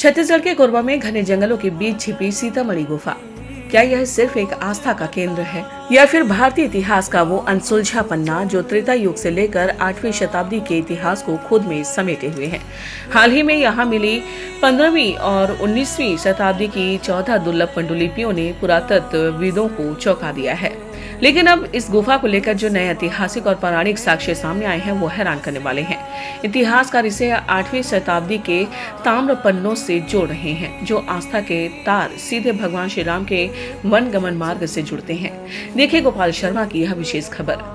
छत्तीसगढ़ के कोरबा में घने जंगलों के बीच छिपी सीतामढ़ी गुफा, क्या यह सिर्फ एक आस्था का केंद्र है या फिर भारतीय इतिहास का वो अनसुलझा पन्ना जो त्रेता युग से लेकर 8वीं शताब्दी के इतिहास को खुद में समेटे हुए है। हाल ही में यहाँ मिली 15वीं और 19वीं शताब्दी की 14 दुर्लभ पांडुलिपियों ने पुरातत्वविदों को चौंका दिया है। लेकिन अब इस गुफा को लेकर जो नए ऐतिहासिक और पौराणिक साक्ष्य सामने आए हैं वो हैरान करने वाले हैं। इतिहासकार इसे 8वीं शताब्दी के ताम्र पन्नों से जोड़ रहे हैं, जो आस्था के तार सीधे भगवान श्री राम के वनगमन मार्ग से जुड़ते हैं। देखिए गोपाल शर्मा की यह विशेष खबर।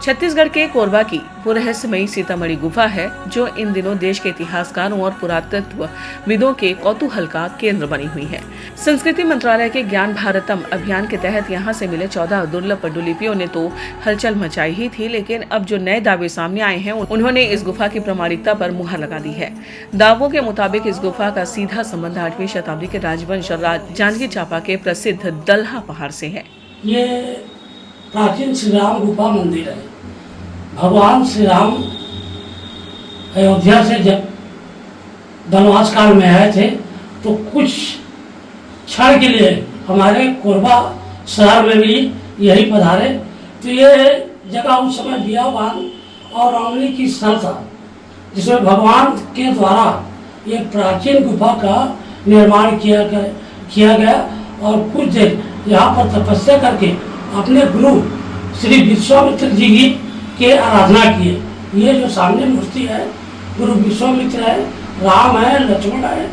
छत्तीसगढ़ के कोरबा की वो रहस्यमयी सीतामढ़ी गुफा है जो इन दिनों देश के इतिहासकारों और पुरातत्वविदों के कौतूहल का केंद्र बनी हुई है। संस्कृति मंत्रालय के ज्ञान भारतम अभियान के तहत यहां से मिले 14 दुर्लभ पांडुलिपियों ने तो हलचल मचाई ही थी, लेकिन अब जो नए दावे सामने आए हैं उन्होंने इस गुफा की प्रामाणिकता पर मुहर लगा दी है। दावों के मुताबिक इस गुफा का सीधा संबंध 8वीं शताब्दी के राजवंश और जांजगीर चांपा के प्रसिद्ध दल्हा पहाड़ से है। ये प्राचीन श्री राम गुफा मंदिर है। भगवान श्री राम अयोध्या से जब वनवास काल में आए थे तो कुछ क्षण के लिए हमारे कोरबा शहर में भी यही पधारे। तो ये जगह उस समय बियाबान और आमली की स्थल था, जिसमें भगवान के द्वारा ये प्राचीन गुफा का निर्माण किया गया और कुछ देर यहाँ पर तपस्या करके अपने गुरु श्री विश्वामित्र जी की आराधना किए। ये जो सामने मूर्ति है गुरु विश्वामित्र है, राम है, लक्ष्मण है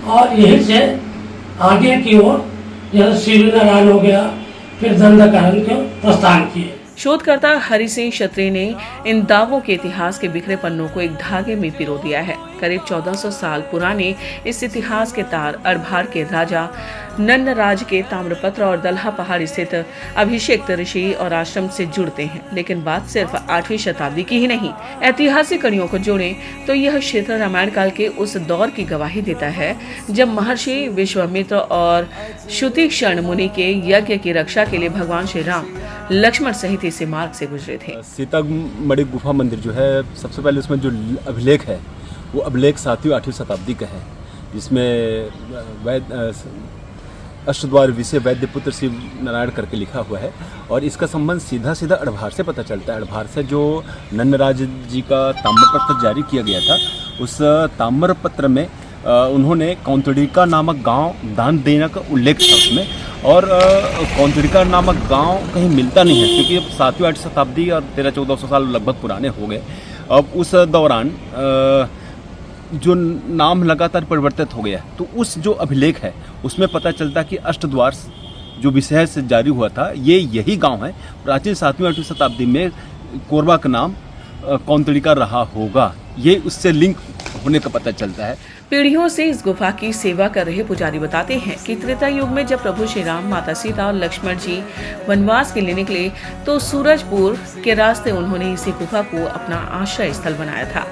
और यहीं से आगे की ओर जैसे सूर्य नारायण हो गया, फिर दंडकारण्य के प्रस्थान किए। शोधकर्ता हरि सिंह क्षत्री ने इन दावों के इतिहास के बिखरे पन्नों को एक धागे में पिरो दिया है। करीब 1400 साल पुराने इस इतिहास के तार अड़भार के राजा नन्नराज के ताम्रपत्र और दल्हा पहाड़ स्थित अभिषेक ऋषि और आश्रम से जुड़ते हैं। लेकिन बात सिर्फ 8वीं शताब्दी की ही नहीं, ऐतिहासिक कड़ियों को जोड़ें तो यह क्षेत्र रामायण काल के उस दौर की गवाही देता है जब महर्षि विश्वामित्र और शुतिक्षण मुनि के यज्ञ की रक्षा के लिए भगवान श्री राम लक्ष्मण सहित इसी मार्ग से गुजरे थे। सीतामढ़ी गुफा मंदिर जो है, सबसे पहले उसमें जो अभिलेख है वो अभिलेख 7वीं 8वीं शताब्दी का है, जिसमें अष्टद्वार विषय वैद्यपुत्र शिव नारायण करके लिखा हुआ है। और इसका संबंध सीधा सीधा अड़भार से पता चलता है। अड़भार से जो नन्नराज जी का ताम्रपत्र जारी किया गया था, उस ताम्रपत्र में उन्होंने कौंतड़िका नामक गांव दान देने का उल्लेख था उसमें। और कौंतड़िका नामक गांव कहीं मिलता नहीं है, क्योंकि अब 7वीं 8वीं शताब्दी और 1300-1400 साल लगभग पुराने हो गए। अब उस दौरान जो नाम लगातार परिवर्तित हो गया, तो उस जो अभिलेख है उसमें पता चलता कि अष्टद्वार जो विषय से जारी हुआ था ये यही गांव है। प्राचीन 7वीं 8वीं शताब्दी में कोरबा का नाम कौंतड़िका रहा होगा, ये उससे लिंक होने का पता चलता है। पीढ़ियों से इस गुफा की सेवा कर रहे पुजारी बताते हैं कि त्रेता युग में जब प्रभु श्री राम, माता सीता और लक्ष्मण जी वनवास के लिए निकले तो सूरजपुर के रास्ते उन्होंने इसी गुफा को अपना आश्रय स्थल बनाया था।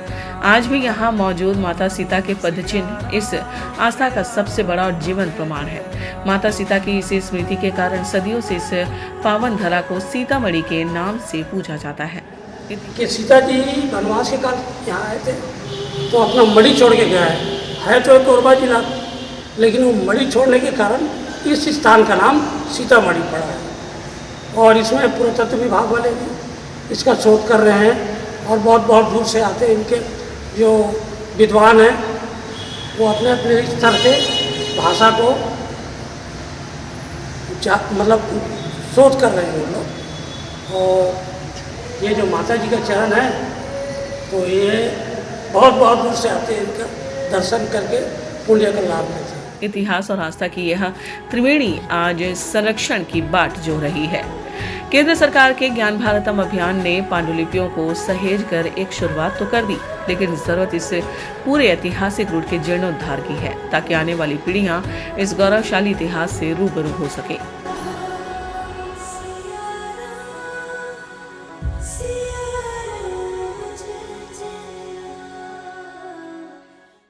आज भी यहाँ मौजूद माता सीता के पदचिन्ह इस आस्था का सबसे बड़ा और जीवंत प्रमाण है। माता सीता की इसी स्मृति के कारण सदियों से इस पावन धरा को सीतामढ़ी के नाम से पूजा जाता है। कि सीता जी वनवास के काल यहाँ आए थे तो अपना मढ़ी छोड़ के गया है तो कोरबा जिला, लेकिन वो मढ़ी छोड़ने के कारण इस स्थान का नाम सीतामढ़ी पड़ा है। और इसमें पुरातत्व विभाग वाले भी इसका शोध कर रहे हैं और बहुत बहुत दूर से आते हैं। इनके जो विद्वान हैं वो अपने अपने स्तर से भाषा को मतलब शोध कर रहे हैं लोग। और ये जो माता जी का चरण है तो ये बहुत बहुत दूर से आते हैं, इनका दर्शन करके पुण्य का लाभ लेते हैं। इतिहास और आस्था की यह त्रिवेणी आज संरक्षण की बाट जो रही है। केंद्र सरकार के ज्ञान भारतम अभियान ने पांडुलिपियों को सहेज कर एक शुरुआत तो कर दी, लेकिन जरूरत इस पूरे ऐतिहासिक रूट के जीर्णोद्धार की है, ताकि आने वाली पीढ़ियां इस गौरवशाली इतिहास से रूबरू हो सके।